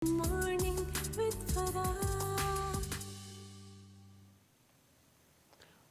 Morning with Farah.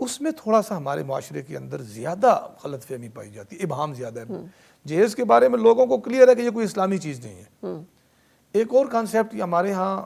اس میں تھوڑا سا ہمارے معاشرے کے اندر زیادہ غلط فہمی پائی جاتی ہے، ابہام زیادہ ہے۔ جہیز کے بارے میں لوگوں کو کلیئر ہے کہ یہ کوئی اسلامی چیز نہیں ہے۔ ایک اور کانسیپٹ ہمارے ہاں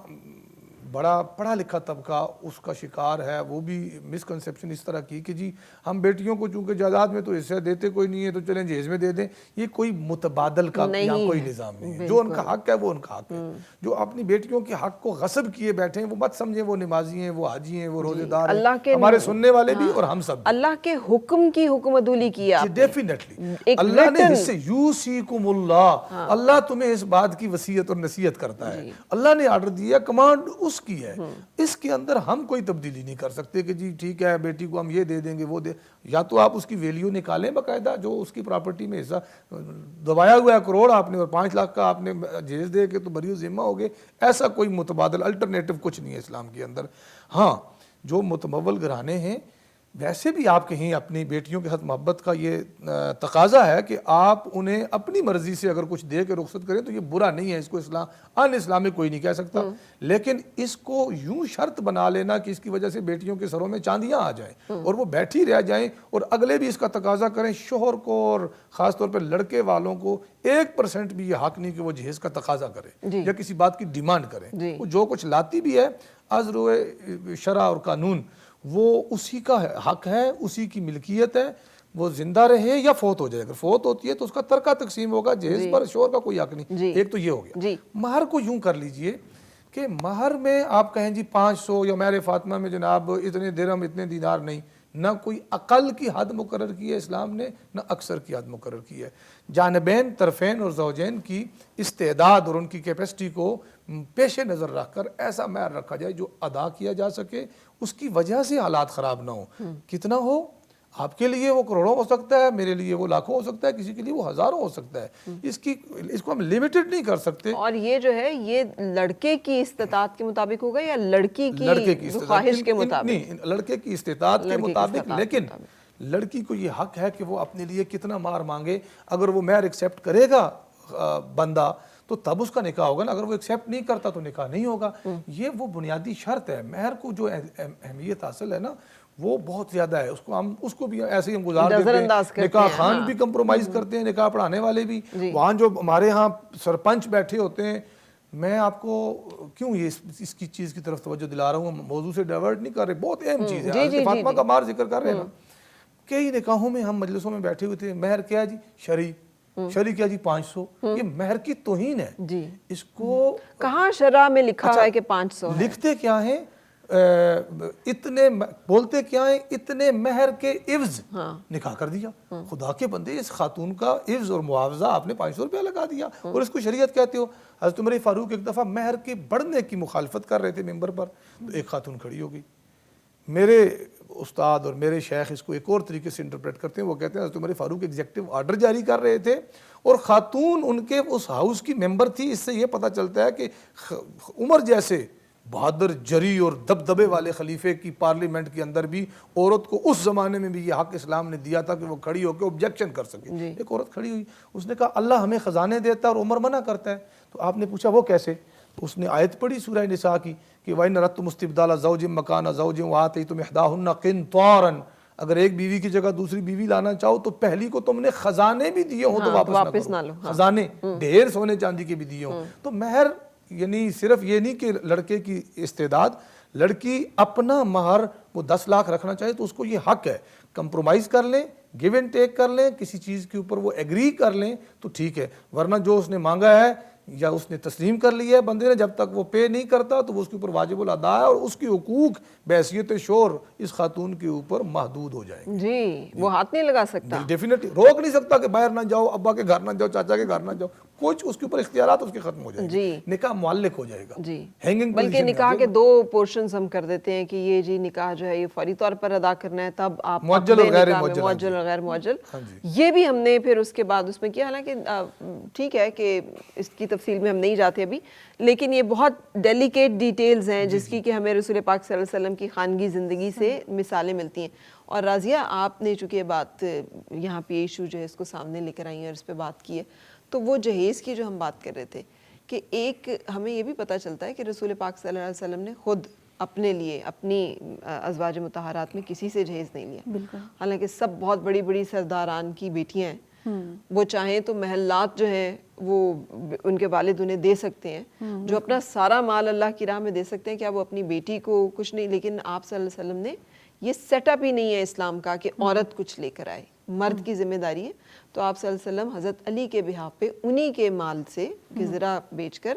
بڑا پڑھا لکھا طبقہ اس کا شکار ہے، وہ بھی مسکنسیپشن اس طرح کی کہ جی ہم بیٹیوں کو چونکہ جائیداد میں تو حصہ دیتے کوئی نہیں ہے تو چلیں جہیز میں دے دیں، یہ کوئی متبادل کا یہاں کوئی نظام نہیں ہے۔ جو ان کا حق ہے وہ ان کا حق ہے۔ جو اپنی بیٹیوں کے حق کو غصب کیے بیٹھے ہیں وہ مت سمجھیں وہ نمازی ہیں، وہ حاجی ہیں، وہ روزے دار ہیں، ہمارے سننے والے بھی اور ہم سب۔ اللہ کے حکم کی حکم عدولی کی آپ نے، ڈیفینیٹلی اللہ نے اس سے یوصیکم اللہ، اللہ تمہیں اس بات کی وصیت اور نصیحت کرتا ہے، اللہ نے آرڈر دیا، کمانڈ اس کی ہے، اس کے اندر ہم کوئی تبدیلی نہیں کر سکتے کہ جی ٹھیک ہے بیٹی کو ہم یہ دے دیں گے وہ دے، یا تو آپ اس کی ویلیو نکالیں باقاعدہ، جو اس کی پراپرٹی میں حصہ دبایا ہوا ہے کروڑ آپ نے اور 5 لاکھ کا آپ نے جہیز دے کے تو بری ذمہ ہو گئے، ایسا کوئی متبادل الٹرنیٹو کچھ نہیں ہے اسلام کے اندر۔ ہاں جو متمول گھرانے ہیں ویسے بھی آپ کہیں اپنی بیٹیوں کے ساتھ محبت کا یہ تقاضا ہے کہ آپ انہیں اپنی مرضی سے اگر کچھ دے کے رخصت کریں تو یہ برا نہیں ہے، اس کو ان اسلامی کوئی نہیں کہہ سکتا، لیکن اس کو یوں شرط بنا لینا کہ اس کی وجہ سے بیٹیوں کے سروں میں چاندیاں آ جائیں اور وہ بیٹھی رہ جائیں اور اگلے بھی اس کا تقاضا کریں، شوہر کو اور خاص طور پہ لڑکے والوں کو 1% بھی یہ حق نہیں کہ وہ جہیز کا تقاضا کرے یا کسی بات کی ڈیمانڈ کرے۔ وہ جو کچھ لاتی بھی ہے از روئے شرع اور قانون وہ اسی کا حق ہے، اسی کی ملکیت ہے، وہ زندہ رہے یا فوت ہو جائے، اگر فوت ہوتی ہے تو اس کا ترکہ تقسیم ہوگا، جہیز پر شوہر کا کوئی حق نہیں۔ ایک تو یہ ہو گیا۔ مہر کو یوں کر لیجئے کہ مہر میں آپ کہیں جی 500 یا مہر فاطمہ میں جناب اتنے درہم اتنے دینار نہیں، نہ کوئی اقل کی حد مقرر کی ہے اسلام نے، نہ اکثر کی حد مقرر کی ہے۔ جانبین طرفین اور زوجین کی استعداد اور ان کی کیپیسٹی کو پیش نظر رکھ کر ایسا مہر رکھا جائے جو ادا کیا جا سکے، اس کی وجہ سے حالات خراب نہ ہوں۔ کتنا ہو؟ آپ کے لیے وہ کروڑوں ہو سکتا ہے، میرے لیے وہ لاکھوں ہو سکتا ہے، کسی کے لیے وہ ہزاروں ہو سکتا ہے، اس کو ہم لیمیٹڈ نہیں کر سکتے۔ اور یہ جو ہے یہ لڑکے کی استطاعت کے مطابق ہوگا یا لڑکی کی خواہش کے مطابق؟ نہیں، لڑکے کی استطاعت کے مطابق، لیکن لڑکی کو یہ حق ہے کہ وہ اپنے لیے کتنا مہر مانگے، اگر وہ مہر ایکسیپٹ کرے گا بندہ تو تب اس کا نکاح ہوگا نا، اگر وہ ایکسیپٹ نہیں کرتا تو نکاح نہیں ہوگا۔ یہ وہ بنیادی شرط ہے۔ مہر کو جو اہمیت حاصل ہے نا وہ بہت زیادہ ہے، اس کو بھی ایسے ہی ہم گزار دیتے ہیں، نکاح خان بھی کمپرومائز کرتے ہیں، نکاح پڑھانے والے بھی، وہاں جو ہمارے ہاں سرپنچ بیٹھے ہوتے ہیں، میں آپ کو کیوں یہ اس کی چیز کی طرف توجہ دلا رہا ہوں، موضوع سے ڈائیورٹ نہیں کر رہے، بہت اہم چیز ہے، حضرت فاطمہ کا مہر ذکر کر رہے ہیں نا۔ کئی نکاحوں میں ہم مجلسوں میں بیٹھے ہوئے تھے، مہر کیا جی؟ شرع کیا جی 500، یہ مہر کی توہین ہے۔ اس کو کہاں شرع میں لکھا ہے کہ 500 ہے؟ لکھتے کیا ہیں؟ اتنے بولتے کیا ہیں؟ اتنے مہر کے عوض نکاح کر دیا۔ خدا کے بندے، اس خاتون کا عوض اور معاوضہ آپ نے 500 روپیہ لگا دیا اور اس کو شریعت کہتے ہو۔ حضرت عمر فاروق ایک دفعہ مہر کے بڑھنے کی مخالفت کر رہے تھے ممبر پر، تو ایک خاتون کھڑی ہو گئی۔ میرے استاد اور میرے شیخ اس کو ایک اور طریقے سے انٹرپریٹ کرتے ہیں، وہ کہتے ہیں حضرت عمر فاروق ایگزیکٹو آرڈر جاری کر رہے تھے اور خاتون ان کے اس ہاؤس کی ممبر تھی۔ اس سے یہ پتہ چلتا ہے کہ عمر جیسے بہادر جری اور دبدبے والے خلیفے کی پارلیمنٹ کے اندر بھی عورت کو اس زمانے میں بھی یہ حق اسلام نے دیا تھا کہ وہ کھڑی ہو کے اوبجیکشن کر سکے۔ ایک عورت کھڑی ہوئی، اس نے کہا اللہ ہمیں خزانے دیتا ہے اور عمر منع کرتا ہے۔ تو آپ نے پوچھا وہ کیسے؟ تو اس نے آیت پڑھی سورہ نساء کی کہ وَإِنَّ رَدتُّمُ اسْتِبْدَالَ زَوْجٍ مَكَانَ زَوْجٍ وَآتَيْتُمْ إِحْدَاهُنَّ قِنطَارًا، اگر ایک بیوی کی جگہ دوسری بیوی لانا چاہو تو پہلی کو تم نے خزانے بھی دیے ہوں تو واپس نہ لو، خزانے ڈھیر سونے چاندی کے بھی دیے ہوں۔ تو مہر یعنی صرف یہ نہیں کہ لڑکے کی استعداد، لڑکی اپنا مہر وہ 10 لاکھ رکھنا چاہے تو اس کو یہ حق ہے، کمپرومائز کر لیں، گیو اینڈ ٹیک کر لیں، کسی چیز کے اوپر وہ ایگری کر لیں تو ٹھیک ہے، ورنہ جو اس نے مانگا ہے یا اس نے تسلیم کر لیا ہے بندے نے، جب تک وہ پے نہیں کرتا تو وہ اس کے اوپر واجب الادا ہے اور اس کی حقوق بحیثیت شور اس خاتون کے اوپر محدود ہو جائیں گے۔ جی وہ ہاتھ نہیں لگا سکتا، ڈیفینیٹلی روک نہیں سکتا کہ باہر نہ جاؤ، ابا کے گھر نہ جاؤ، چاچا کے گھر نہ جاؤ، کچھ اس کے اوپر اختیارات اس کے ختم ہو جائیں گے، نکاح معلق ہو جائے گا۔ ہینگنگ بلکہ نکاح کے 2 پورشنز ہم کر دیتے ہیں کہ یہ جی نکاح جو ہے یہ فوری طور پر ادا کرنا ہے، تب آپ معجل اور غیر معجل، معجل اور غیر معجل، یہ بھی ہم نے پھر اس کے بعد اس میں کیا، حالانکہ ٹھیک ہے کہ اس کی تفصیل میں ہم نہیں جاتے ابھی، لیکن یہ بہت ڈیلیکیٹ ڈیٹیلز ہیں جس کی کہ ہمیں رسول پاک صلی اللہ علیہ وسلم کی خانگی زندگی سے مثالیں ملتی ہیں۔ اور راضیہ آپ نے چونکہ یہ بات یہاں پہ ایشو جو ہے اس کو سامنے لے کر آئی ہیں اور اس پہ بات کی ہے، تو وہ جہیز کی جو ہم بات کر رہے تھے کہ ایک ہمیں یہ بھی پتہ چلتا ہے کہ رسول پاک صلی اللہ علیہ وسلم نے خود اپنے لیے اپنی ازواج مطہرات میں کسی سے جہیز نہیں لیا. بالکل. حالانکہ سب بہت بڑی بڑی سرداران کی بیٹیاں ہیں, وہ چاہیں تو محلات جو ہیں وہ ان کے والد انہیں دے سکتے ہیں, جو اپنا سارا مال اللہ کی راہ میں دے سکتے ہیں. کیا وہ اپنی بیٹی کو کچھ نہیں؟ لیکن آپ صلی اللہ علیہ وسلم نے یہ سیٹ اپ ہی نہیں ہے اسلام کا کہ عورت کچھ لے کر آئے, مرد کی ذمہ داری ہے. تو آپ صلی اللہ علیہ وسلم حضرت علی کے بہاف پہ انہی کے مال سے گزرا بیچ کر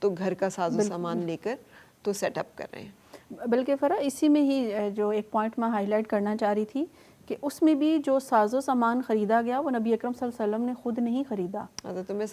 تو گھر کا ساز و سامان لے کر تو سیٹ اپ کر رہے ہیں. بلکہ فرح اسی میں ہی جو ایک پوائنٹ میں ہائی لائٹ کرنا چاہ رہی تھی کہ اس میں بھی جو ساز و سامان خریدا گیا وہ نبی اکرم صلی اللہ علیہ وسلم نے خود نہیں خریدا.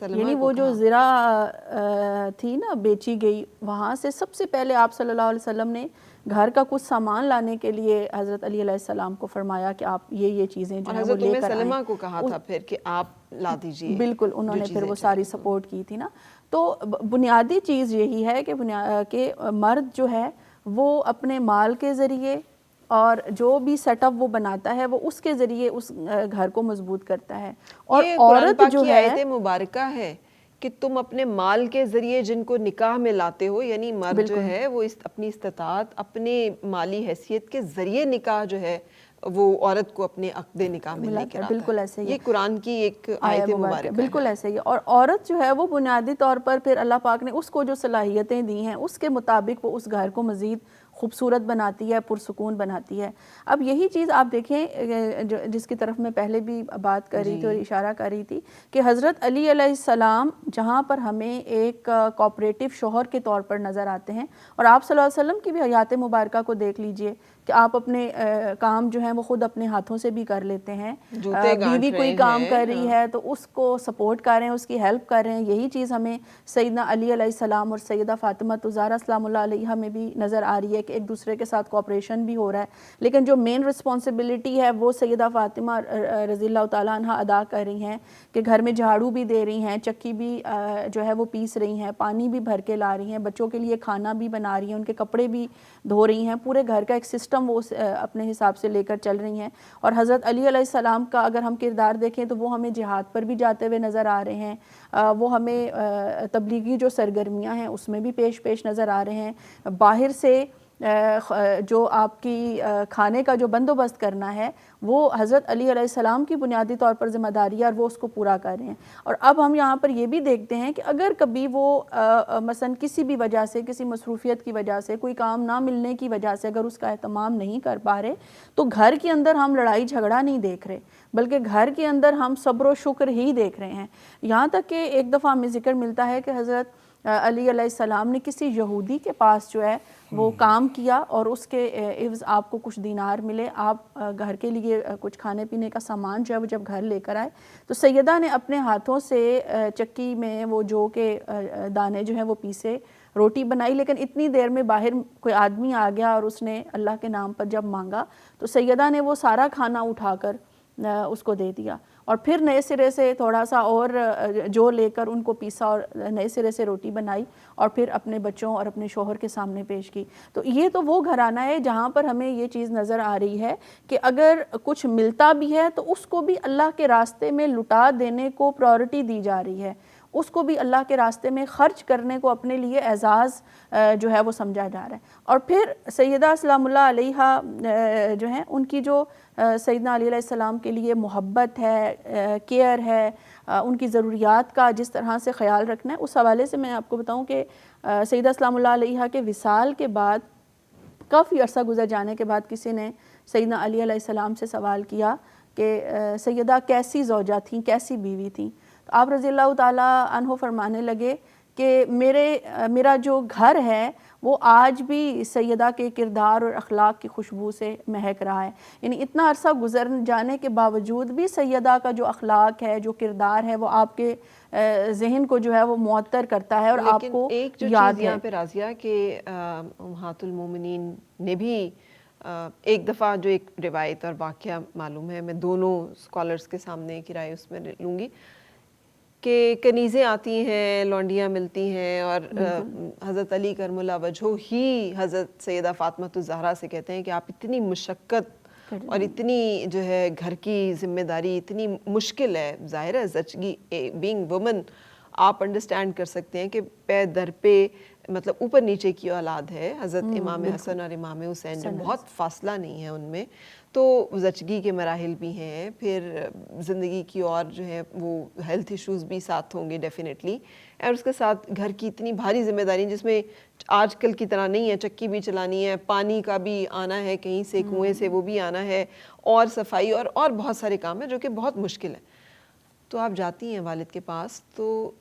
یعنی وہ جو زرہ تھی نا بیچی گئی, وہاں سے سب سے پہلے آپ صلی اللہ علیہ وسلم نے گھر کا کچھ سامان لانے کے لیے حضرت علی علیہ السلام کو فرمایا کہ آپ یہ چیزیں جو ہیں وہ لے کر آئیں. سلمہ کو کہا تھا پھر کہ آپ لا دیجئے. بالکل, انہوں نے پھر وہ ساری سپورٹ کی تھی نا. تو بنیادی چیز یہی ہے کہ مرد جو ہے وہ اپنے مال کے ذریعے اور جو بھی سیٹ اپ وہ بناتا ہے وہ اس کے ذریعے اس گھر کو مضبوط کرتا ہے. اور عورت جو ہے آیت مبارکہ ہے کہ تم اپنے مال کے ذریعے جن کو نکاح میں لاتے ہو, یعنی مرد جو ہے وہ اپنی استطاعت اپنے مالی حیثیت کے ذریعے نکاح جو ہے وہ عورت کو اپنے عقد نکاح میں لے کر آتا ہے. بالکل ایسے ہی یہ قرآن کی ایک آیت مبارکہ ہے. بالکل ایسے ہی. اور عورت جو ہے وہ بنیادی طور پر پھر اللہ پاک نے اس کو جو صلاحیتیں دی ہیں اس کے مطابق وہ اس گھر کو مزید خوبصورت بناتی ہے, پرسکون بناتی ہے. اب یہی چیز آپ دیکھیں جس کی طرف میں پہلے بھی بات کر رہی تھی اور اشارہ کر رہی تھی کہ حضرت علی علیہ السلام جہاں پر ہمیں ایک کوآپریٹو شوہر کے طور پر نظر آتے ہیں, اور آپ صلی اللہ علیہ وسلم کی بھی حیات مبارکہ کو دیکھ لیجئے کہ آپ اپنے کام جو ہیں وہ خود اپنے ہاتھوں سے بھی کر لیتے ہیں. بیوی کوئی کام کر رہی ہے تو اس کو سپورٹ کر رہے ہیں, اس کی ہیلپ کر رہے ہیں. یہی چیز ہمیں سیدنا علی علیہ السلام اور سیدہ فاطمہ الزہرا سلام اللہ علیہا میں بھی نظر آ رہی ہے کہ ایک دوسرے کے ساتھ کوآپریشن بھی ہو رہا ہے. لیکن جو مین رسپانسبلٹی ہے وہ سیدہ فاطمہ رضی اللہ تعالیٰ عنہ ادا کر رہی ہیں کہ گھر میں جھاڑو بھی دے رہی ہیں, چکی بھی جو ہے وہ پیس رہی ہیں, پانی بھی بھر کے لا رہی ہیں, بچوں کے لیے کھانا بھی بنا رہی ہیں, ان کے کپڑے بھی دھو رہی ہیں. پورے گھر کا ایک سسٹم وہ اپنے حساب سے لے کر چل رہی ہیں. اور حضرت علی علیہ السلام کا اگر ہم کردار دیکھیں تو وہ ہمیں جہاد پر بھی جاتے ہوئے نظر آ رہے ہیں, وہ ہمیں تبلیغی جو سرگرمیاں ہیں اس میں بھی پیش نظر آ رہے ہیں. باہر سے جو آپ کی کھانے کا جو بندوبست کرنا ہے وہ حضرت علی علیہ السلام کی بنیادی طور پر ذمہ داری ہے اور وہ اس کو پورا کر رہے ہیں. اور اب ہم یہاں پر یہ بھی دیکھتے ہیں کہ اگر کبھی وہ مثلا کسی بھی وجہ سے, کسی مصروفیت کی وجہ سے, کوئی کام نہ ملنے کی وجہ سے اگر اس کا اہتمام نہیں کر پا رہے تو گھر کے اندر ہم لڑائی جھگڑا نہیں دیکھ رہے بلکہ گھر کے اندر ہم صبر و شکر ہی دیکھ رہے ہیں. یہاں تک کہ ایک دفعہ ہمیں ذکر ملتا ہے کہ حضرت علی علیہ السلام نے کسی یہودی کے پاس جو ہے وہ کام کیا اور اس کے عوض آپ کو کچھ دینار ملے, آپ گھر کے لیے کچھ کھانے پینے کا سامان جو ہے وہ جب گھر لے کر آئے تو سیدہ نے اپنے ہاتھوں سے چکی میں وہ جو کہ دانے جو ہیں وہ پیسے, روٹی بنائی. لیکن اتنی دیر میں باہر کوئی آدمی آ گیا اور اس نے اللہ کے نام پر جب مانگا تو سیدہ نے وہ سارا کھانا اٹھا کر اس کو دے دیا اور پھر نئے سرے سے تھوڑا سا اور جو لے کر ان کو پیسا اور نئے سرے سے روٹی بنائی اور پھر اپنے بچوں اور اپنے شوہر کے سامنے پیش کی. تو یہ تو وہ گھرانہ ہے جہاں پر ہمیں یہ چیز نظر آ رہی ہے کہ اگر کچھ ملتا بھی ہے تو اس کو بھی اللہ کے راستے میں لٹا دینے کو پرائورٹی دی جا رہی ہے, اس کو بھی اللہ کے راستے میں خرچ کرنے کو اپنے لیے اعزاز جو ہے وہ سمجھا جا رہا ہے. اور پھر سیدہ سلام اللہ علیہا جو ہیں ان کی جو سیدنا علی علیہ السلام کے لیے محبت ہے, کیئر ہے, ان کی ضروریات کا جس طرح سے خیال رکھنا ہے, اس حوالے سے میں آپ کو بتاؤں کہ سیدہ سلام اللہ علیہا کے وصال کے بعد کافی عرصہ گزر جانے کے بعد کسی نے سیدنا علی علیہ السلام سے سوال کیا کہ سیدہ کیسی زوجہ تھیں, کیسی بیوی تھیں؟ تو آپ رضی اللہ تعالیٰ عنہ فرمانے لگے کہ میرا جو گھر ہے وہ آج بھی سیدہ کے کردار اور اخلاق کی خوشبو سے مہک رہا ہے. یعنی اتنا عرصہ گزر جانے کے باوجود بھی سیدہ کا جو اخلاق ہے, جو کردار ہے, وہ آپ کے ذہن کو جو ہے وہ معطر کرتا ہے اور آپ کو ایک جو یاد چیز یہاں پہ راضیہ کہ امہات المومنین نے بھی ایک دفعہ جو ایک روایت اور واقعہ معلوم ہے, میں دونوں اسکالرس کے سامنے کی رائے اس میں لوں گی, کہ کنیزیں آتی ہیں, لونڈیاں ملتی ہیں اور حضرت علی کرم اللہ وجہہ ہی حضرت سیدہ فاطمہ الزہرا سے کہتے ہیں کہ آپ اتنی مشقت اور اتنی جو ہے گھر کی ذمہ داری اتنی مشکل ہے, ظاہر ہے زچگی بینگ وومن آپ انڈرسٹینڈ کر سکتے ہیں کہ پے در پہ مطلب اوپر نیچے کی اولاد ہے، حضرت امام حسن اور امام حسین جو بہت فاصلہ نہیں ہے ان میں، تو زچگی کے مراحل بھی ہیں، پھر زندگی کی اور جو ہے وہ ہیلتھ ایشوز بھی ساتھ ہوں گے ڈیفینیٹلی، اور اس کے ساتھ گھر کی اتنی بھاری ذمہ داری جس میں آج کل کی طرح نہیں ہے، چکی بھی چلانی ہے، پانی کا بھی آنا ہے کہیں سے، کنویں سے وہ بھی آنا ہے، اور صفائی اور بہت سارے کام ہیں جو کہ بہت مشکل ہے. تو آپ جاتی ہیں والد کے پاس تو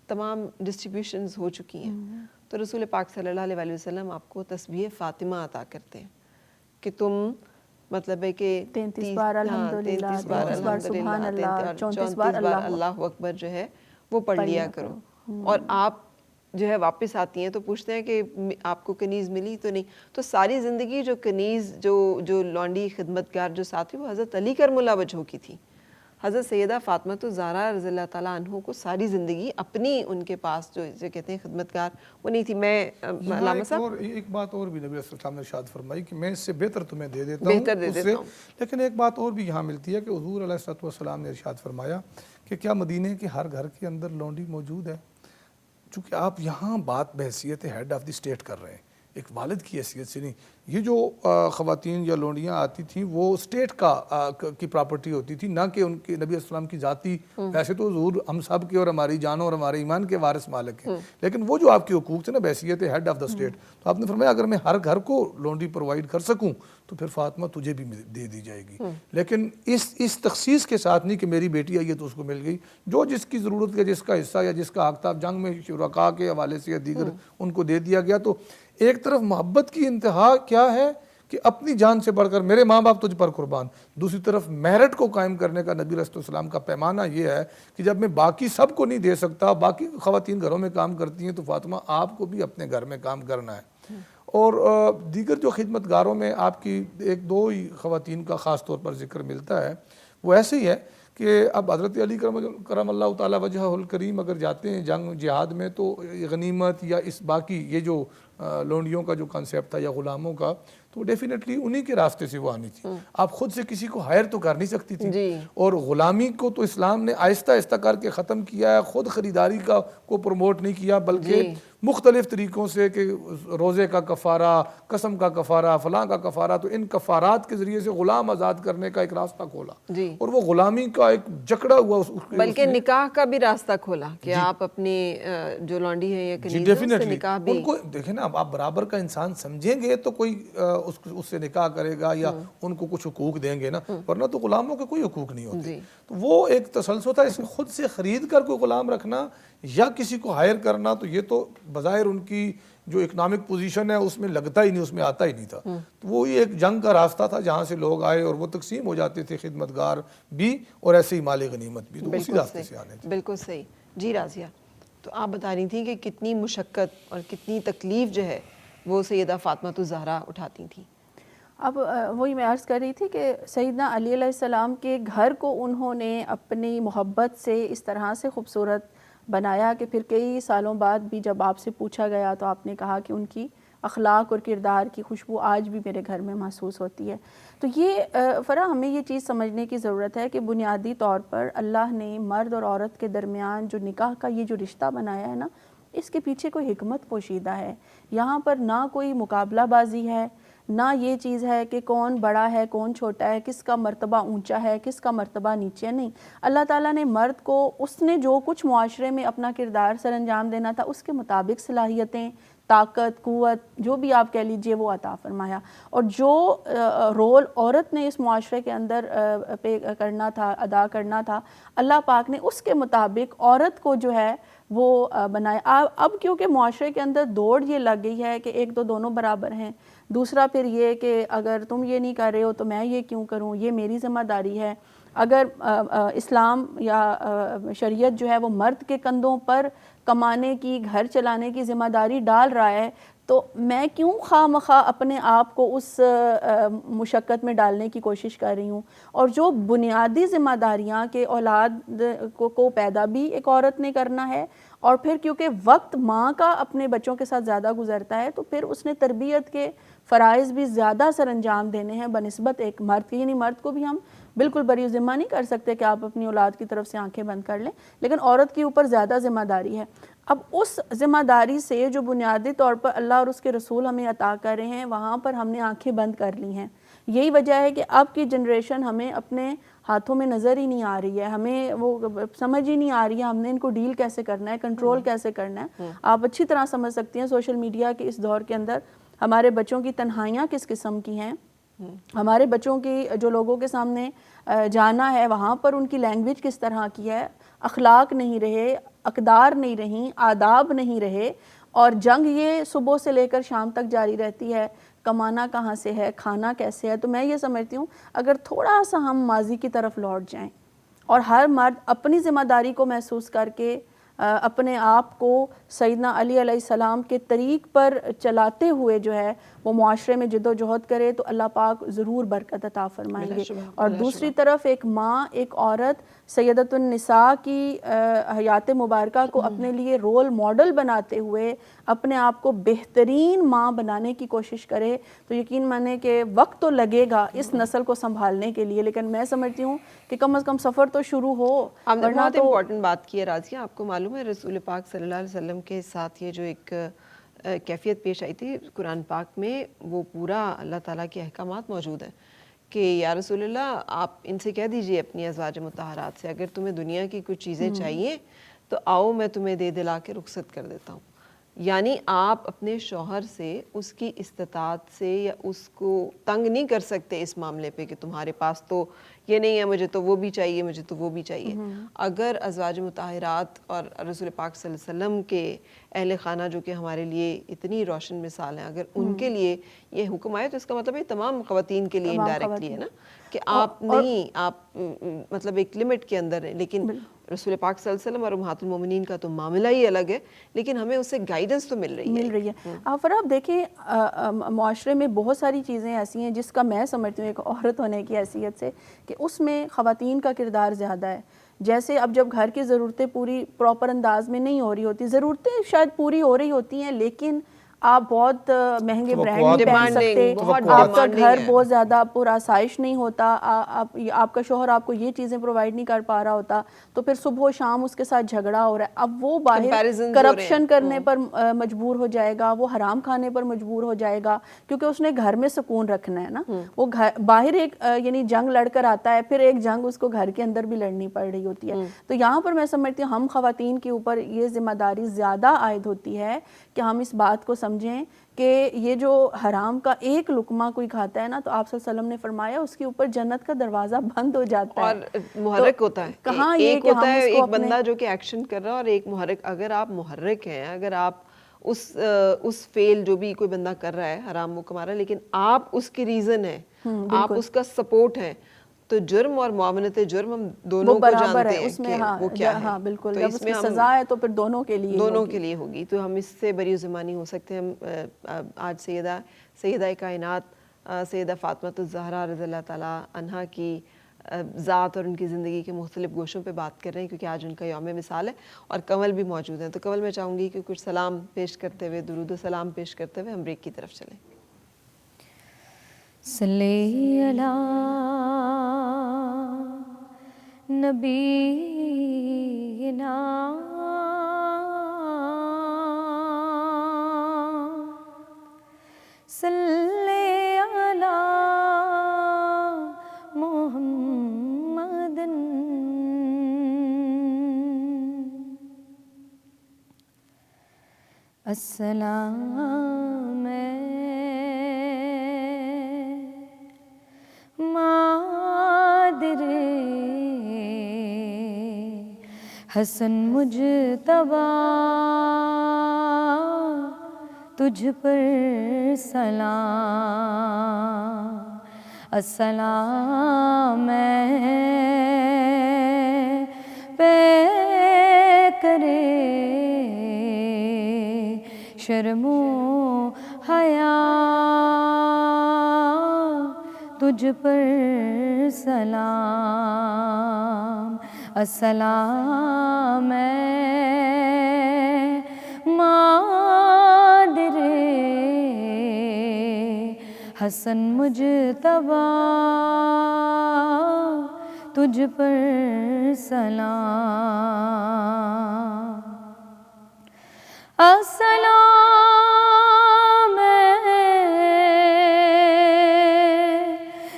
تمام ڈسٹریبیوشنز ہو چکی ہیں، تو رسول پاک صلی اللہ علیہ وسلم آپ کو تسبیح فاطمہ عطا کرتے ہیں کہ تم مطلب ہے کہ 33 بار الحمدللہ، 33 بار سبحان اللہ، 34 بار اللہ اکبر جو ہے وہ پڑھ لیا کرو. اور آپ جو ہے واپس آتی ہیں تو پوچھتے ہیں کہ آپ کو کنیز ملی تو نہیں. تو ساری زندگی جو کنیز جو لونڈی خدمتگار جو ساتھ ہوئی وہ حضرت علی کرم اللہ وجہہ کی تھی. حضرت سیدہ فاطمہ الزہرا رضی اللہ تعالیٰ عنہ کو ساری زندگی اپنی ان کے پاس جو کہتے ہیں خدمتگار وہ نہیں تھی. میں علامہ صاحب ایک بات اور بھی نبی صلی اللہ علیہ وسلم نے ارشاد فرمائی کہ میں اس سے بہتر تمہیں دے دیتا ہوں. لیکن ایک بات اور بھی یہاں ملتی ہے کہ حضور علیہ السلام نے ارشاد فرمایا کہ کیا مدینے کے ہر گھر کے اندر لونڈی موجود ہے؟ چونکہ آپ یہاں بات بحیثیت ہیڈ آف دی اسٹیٹ کر رہے ہیں، ایک والد کی حیثیت سے نہیں. یہ جو خواتین یا لونڈیاں آتی تھیں وہ اسٹیٹ کی پراپرٹی ہوتی تھی، نہ کہ ان کے نبی السلام کی ذاتی. ویسے تو حضور ہم سب کے اور ہماری جانوں اور ہمارے ایمان کے وارث مالک ہیں، لیکن وہ جو آپ کے حقوق تھے نا بحیثیت ہیڈ آف دا اسٹیٹ، تو آپ نے فرمایا اگر میں ہر گھر کو لونڈی پرووائڈ کر سکوں تو پھر فاطمہ تجھے بھی دے دی جائے گی. لیکن اس تخصیص کے ساتھ نہیں کہ میری بیٹی آئی ہے تو اس کو مل گئی. جو جس کی ضرورت کا جس کا حصہ یا جس کا حق تھا جنگ میں شرکاء کے حوالے سے یا دیگر ان کو دے دیا گیا. تو ایک طرف محبت کی انتہا کیا ہے کہ اپنی جان سے بڑھ کر میرے ماں باپ تجھ پر قربان، دوسری طرف میرٹ کو قائم کرنے کا نبی علیہ السلام کا پیمانہ یہ ہے کہ جب میں باقی سب کو نہیں دے سکتا، باقی خواتین گھروں میں کام کرتی ہیں، تو فاطمہ آپ کو بھی اپنے گھر میں کام کرنا ہے. اور دیگر جو خدمت گاروں میں آپ کی ایک دو ہی خواتین کا خاص طور پر ذکر ملتا ہے، وہ ایسے ہی ہے کہ اب حضرت علی کرم اللہ تعالیٰ وجہہ الکریم اگر جاتے ہیں جنگ جہاد میں تو غنیمت یا اس باقی یہ جو لونڈیوں کا جو کانسیپٹ تھا یا غلاموں کا، تو ڈیفینیٹلی انہی کے راستے سے وہ آنی تھی. آپ خود سے کسی کو ہائر تو کر نہیں سکتی تھی. اور غلامی کو تو اسلام نے آہستہ آہستہ کر کے ختم کیا ہے، خود خریداری کو پروموٹ نہیں کیا، بلکہ مختلف طریقوں سے کہ روزے کا کفارہ، قسم کا کفارہ، فلاں کا کفارہ، تو ان کفارات کے ذریعے سے غلام آزاد کرنے کا ایک راستہ کھولا. اور وہ غلامی کا ایک جکڑا ہوا بلکہ نکاح کا بھی راستہ کھولا کہ آپ اپنی جو لونڈی ہے یا کنیز ہے اس سے نکاح بھی. ان کو دیکھیں نا، آپ برابر کا انسان سمجھیں گے تو کوئی اس سے نکاح کرے گا یا ان کو کچھ حقوق دیں گے نا، ورنہ تو غلاموں کے کوئی حقوق نہیں ہوتے. تو وہ ایک تسلسل تھا. اس میں خود سے خرید کر کوئی غلام رکھنا یا کسی کو ہائر کرنا، تو یہ تو بظاہر ان کی جو اکنامک پوزیشن ہے اس میں لگتا ہی نہیں، اس میں آتا ہی نہیں تھا. تو وہ ایک جنگ کا راستہ تھا جہاں سے لوگ آئے اور وہ تقسیم ہو جاتے تھے، خدمتگار بھی اور ایسے ہی مال غنیمت بھی، تو اسی راستے سے آنے تھے. بالکل صحیح. جی راضیہ، تو آپ بتا رہی تھیں کہ کتنی مشقت اور کتنی تکلیف جو ہے وہ سیدہ فاطمہ الزہرا اٹھاتی تھیں. اب وہی میں عرض کر رہی تھی کہ سیدنا علی علیہ السلام کے گھر کو انہوں نے اپنی محبت سے اس طرح سے خوبصورت بنایا کہ پھر کئی سالوں بعد بھی جب آپ سے پوچھا گیا تو آپ نے کہا کہ ان کی اخلاق اور کردار کی خوشبو آج بھی میرے گھر میں محسوس ہوتی ہے. تو یہ فرا ہمیں یہ چیز سمجھنے کی ضرورت ہے کہ بنیادی طور پر اللہ نے مرد اور عورت کے درمیان جو نکاح کا یہ جو رشتہ بنایا ہے نا، اس کے پیچھے کوئی حکمت پوشیدہ ہے. یہاں پر نہ کوئی مقابلہ بازی ہے، نہ یہ چیز ہے کہ کون بڑا ہے کون چھوٹا ہے، کس کا مرتبہ اونچا ہے کس کا مرتبہ نیچے. نہیں، اللہ تعالیٰ نے مرد کو اس نے جو کچھ معاشرے میں اپنا کردار سر انجام دینا تھا اس کے مطابق صلاحیتیں، طاقت، قوت، جو بھی آپ کہہ لیجئے وہ عطا فرمایا. اور جو رول عورت نے اس معاشرے کے اندر کرنا تھا، ادا کرنا تھا، اللہ پاک نے اس کے مطابق عورت کو جو ہے وہ بنایا. اب کیونکہ معاشرے کے اندر دوڑ یہ لگ گئی ہے کہ ایک تو دونوں برابر ہیں، دوسرا پھر یہ کہ اگر تم یہ نہیں کر رہے ہو تو میں یہ کیوں کروں، یہ میری ذمہ داری ہے. اگر اسلام یا شریعت جو ہے وہ مرد کے کندھوں پر کمانے کی، گھر چلانے کی ذمہ داری ڈال رہا ہے، تو میں کیوں خواہ مخواہ اپنے آپ کو اس مشقت میں ڈالنے کی کوشش کر رہی ہوں. اور جو بنیادی ذمہ داریاں کہ اولاد کو پیدا بھی ایک عورت نے کرنا ہے، اور پھر کیونکہ وقت ماں کا اپنے بچوں کے ساتھ زیادہ گزرتا ہے تو پھر اس نے تربیت کے فرائض بھی زیادہ سر انجام دینے ہیں بنسبت ایک مرد کے. یعنی مرد کو بھی ہم بالکل بری ذمہ نہیں کر سکتے کہ آپ اپنی اولاد کی طرف سے آنکھیں بند کر لیں، لیکن عورت کے اوپر زیادہ ذمہ داری ہے. اب اس ذمہ داری سے جو بنیادی طور پر اللہ اور اس کے رسول ہمیں عطا کر رہے ہیں وہاں پر ہم نے آنکھیں بند کر لی ہیں. یہی وجہ ہے کہ اب کی جنریشن ہمیں اپنے ہاتھوں میں نظر ہی نہیں آ رہی ہے, ہمیں وہ سمجھ ہی نہیں آ رہی ہے ہم نے ان کو ڈیل کیسے کرنا ہے, کنٹرول کیسے کرنا ہے. آپ اچھی طرح سمجھ سکتی ہیں سوشل میڈیا کے اس دور کے اندر ہمارے بچوں کی تنہائیاں کس قسم کی ہیں, ہمارے بچوں کی جو لوگوں کے سامنے جانا ہے وہاں پر ان کی لینگویج کس طرح کی ہے, اخلاق نہیں رہے, اقدار نہیں رہیں, آداب نہیں رہے, اور جنگ یہ صبح سے لے کر شام تک جاری رہتی ہے, کمانا کہاں سے ہے, کھانا کیسے ہے. تو میں یہ سمجھتی ہوں اگر تھوڑا سا ہم ماضی کی طرف لوٹ جائیں اور ہر مرد اپنی ذمہ داری کو محسوس کر کے اپنے آپ کو سیدنا علی علیہ السلام کے طریق پر چلاتے ہوئے جو ہے وہ معاشرے میں جد و جہد کرے تو اللہ پاک ضرور برکت عطا فرمائیں گے. اور دوسری طرف ایک ماں, ایک عورت سیدۃ النساء کی حیات مبارکہ کو اپنے لیے رول ماڈل بناتے ہوئے اپنے آپ کو بہترین ماں بنانے کی کوشش کرے تو یقین مانے کہ وقت تو لگے گا اس نسل کو سنبھالنے کے لیے, لیکن میں سمجھتی ہوں کہ کم از کم سفر تو شروع ہو. ہم نے بہت امپورٹنٹ بات کی ہے راضیہ, آپ کو معلوم ہے رسول پاک صلی اللہ علیہ وسلم کے ساتھ یہ جو ایک کیفیت پیش آئی تھی قرآن پاک میں, وہ پورا اللہ تعالیٰ کے احکامات موجود ہیں کہ یا رسول اللہ آپ ان سے کہہ دیجئے اپنی ازواج مطہرات سے اگر تمہیں دنیا کی کچھ چیزیں چاہیے تو آؤ میں تمہیں دے دلا کے رخصت کر دیتا ہوں. یعنی آپ اپنے شوہر سے اس کی استطاعت سے یا اس کو تنگ نہیں کر سکتے اس معاملے پہ کہ تمہارے پاس تو یہ نہیں ہے, مجھے تو وہ بھی چاہیے, مجھے تو وہ بھی چاہیے. اگر ازواج مطہرات اور رسول پاک صلی اللہ علیہ وسلم کے اہل خانہ جو کہ ہمارے لیے اتنی روشن مثال ہیں, اگر ان کے لیے یہ حکم آئے تو اس کا مطلب ہے تمام خواتین کے لیے انڈائریکٹلی ہے نا کہ آپ نہیں, آپ مطلب ایک لمٹ کے اندر ہیں. لیکن رسول پاک صلی اللہ علیہ وسلم اور امہات المومنین کا تو معاملہ ہی الگ ہے, لیکن ہمیں اس سے گائیڈنس تو مل رہی ہے. آپ دیکھیں معاشرے میں بہت ساری چیزیں ایسی ہیں جس کا میں سمجھتی ہوں ایک عورت ہونے کی حیثیت سے کہ اس میں خواتین کا کردار زیادہ ہے. جیسے اب جب گھر کی ضرورتیں پوری پراپر انداز میں نہیں ہو رہی ہوتی, ضرورتیں شاید پوری ہو رہی ہوتی ہیں لیکن آپ بہت مہنگے برانڈ نہیں پہن سکتے, آپ کا گھر بہت زیادہ پر آسائش نہیں ہوتا, آپ کا شوہر آپ کو یہ چیزیں پرووائڈ نہیں کر پا رہا ہوتا تو پھر صبح و شام اس کے ساتھ جھگڑا ہو رہا ہے. اب وہ باہر کرپشن کرنے پر مجبور ہو جائے گا, وہ حرام کھانے پر مجبور ہو جائے گا کیونکہ اس نے گھر میں سکون رکھنا ہے نا. وہ باہر ایک یعنی جنگ لڑ کر آتا ہے, پھر ایک جنگ اس کو گھر کے اندر بھی لڑنی پڑ رہی ہوتی ہے. تو یہاں پر میں سمجھتی ہوں ہم خواتین کے اوپر یہ ذمہ داری زیادہ عائد ہوتی ہے کہ ہم اس بات کو سمجھیں کہ یہ جو حرام کا ایک لقمہ کوئی کھاتا ہے نا تو آپ صلی اللہ علیہ وسلم نے فرمایا اس کے اوپر جنت کا دروازہ بند ہو جاتا ہے اور محرک ہوتا ہے. کہاں ایک ہوتا ہے ایک بندہ جو کہ ایکشن کر رہا ہے اور ایک محرک. اگر آپ محرک ہیں, اگر آپ اس فیل جو بھی کوئی بندہ کر رہا ہے حرام وہ کما رہا ہے لیکن آپ اس کی ریزن ہیں, آپ اس کا سپورٹ ہیں, تو جرم اور معاونت جرم ہم دونوں کو جانتے ہیں کہ وہ کیا ہے. بالکل, جب اس کی سزا ہے تو پھر دونوں کے لیے ہوگی. تو ہم اس سے بری زمانی ہو سکتے ہیں. ہم آج سیدہ کائنات سیدہ فاطمہ الزہرا رضی اللہ تعالیٰ عنہا کی ذات اور ان کی زندگی کے مختلف گوشوں پہ بات کر رہے ہیں کیونکہ آج ان کا یوم مثال ہے اور کنول بھی موجود ہیں. تو کنول میں چاہوں گی کہ کچھ سلام پیش کرتے ہوئے, درود و سلام پیش کرتے ہوئے ہم بریک کی طرف چلیں. صلی علی نبینا صلی علی محمد السلام مادر حسن مجتبی تجھ پر سلام. السلام پہ کرے شرم و حیا تجھ پر سلام. السلام مادر حسن مجتبی تجھ پر سلام. السلام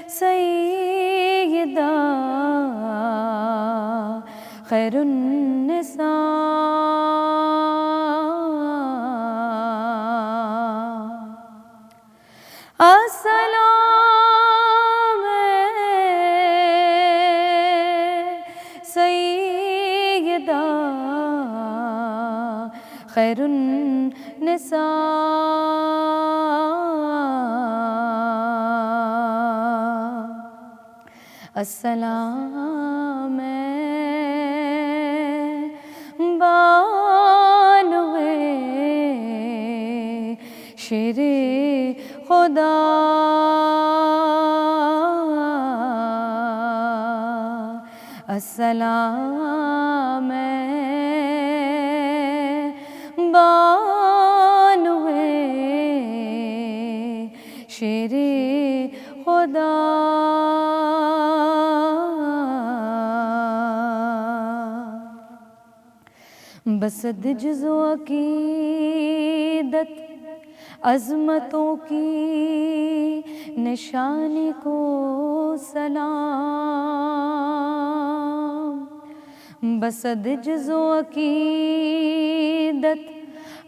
سیدہ خیر النساء، السلام سیدہ خیر النساء، السلام بانوے شیر خدا، السلام بانوے شیر خدا، بسد جز و عقیدت عظمتوں کی نشانی کو سلام، بسد جز و عقیدت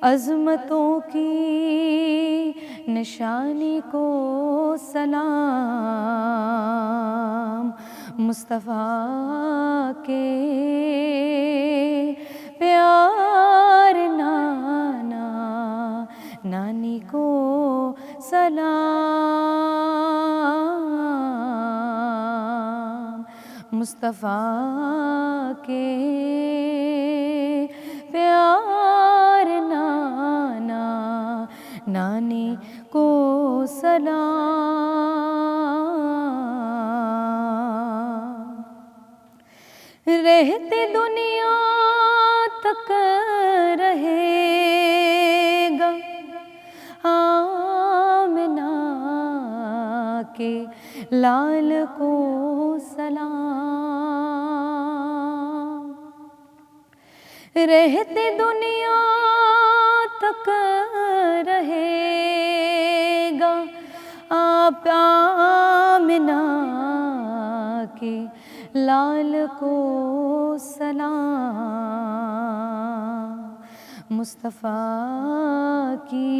عظمتوں کی نشانی کو سلام، مصطفیٰ کے پیار نانا نانی کو سلام، مصطفیٰ کے پیار نانا نانی کو سلام، رہتے دنیا تک رہے گا آمنہ کے لال کو سلام، رہتے دنیا تک رہے گا آپ آمنہ کے لال کو سلام، مصطفیٰ کی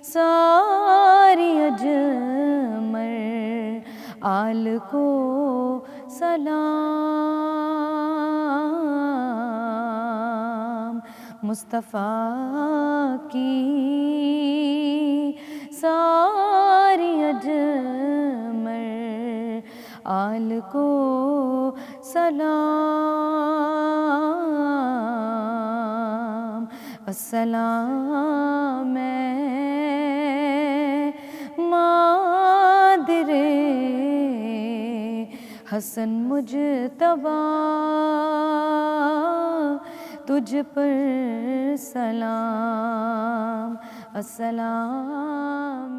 ساری اجمل آل کو سلام، مصطفیٰ کی ساری اجمل آل کو سلام، السلام مادر حسن مجتبی، تجھ پر سلام، السلام